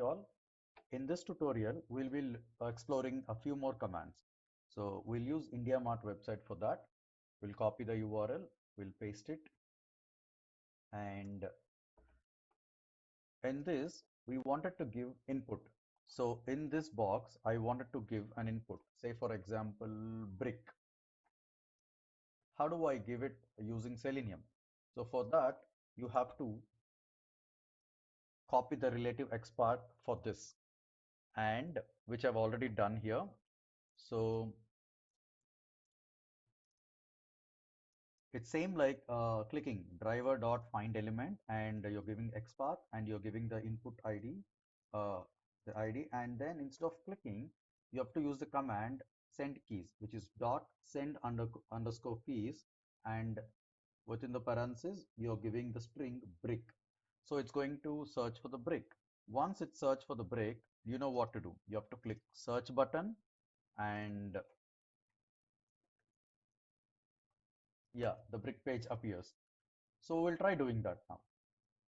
you all. In this tutorial, we'll be exploring a few more commands. So we'll use India Mart website for that. We'll copy the URL, we'll paste it, and in this, we wanted to give input. So in this box, I wanted to give an input, say for example, brick. How do I give it using Selenium? So for that, you have to copy the relative XPath for this, and which I've already done here. So it's same like clicking driver dot find element, and you're giving XPath and you're giving the input ID, uh, the ID, and then instead of clicking, you have to use the command send keys, which is dot send underscore keys, and within the parentheses, you're giving the string brick. So it's going to search for the brick. Once it search for the brick, you know what to do. You have to click search button, and yeah, the brick page appears. So we'll try doing that now.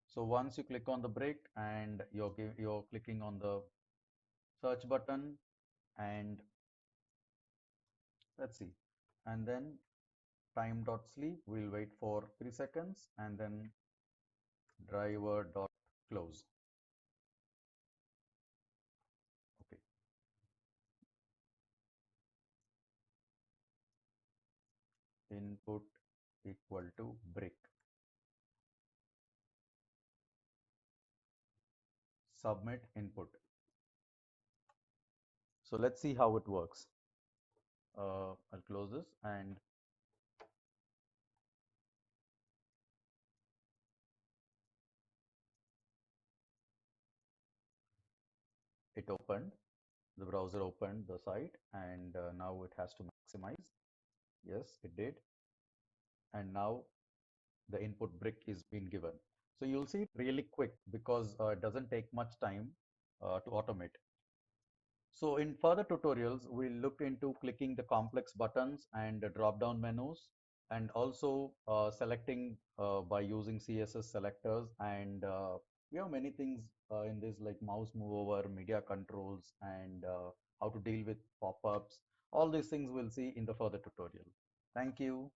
So once you click on the brick and you're clicking on the search button, and let's see, and then time dot sleep, we'll wait for 3 seconds, and then driver dot close. Okay, input equal to brick, submit input. So let's see how it works. I'll close this, and it opened. The browser opened the site, and now it has to maximize. Yes, it did. And now the input brick is being given. So you'll see it really quick because it doesn't take much time to automate. So in further tutorials, we'll look into clicking the complex buttons and the drop-down menus, and also selecting by using CSS selectors. And we have many things in this, like mouse move over, media controls, and how to deal with pop-ups. All these things we'll see in the further tutorial. Thank you.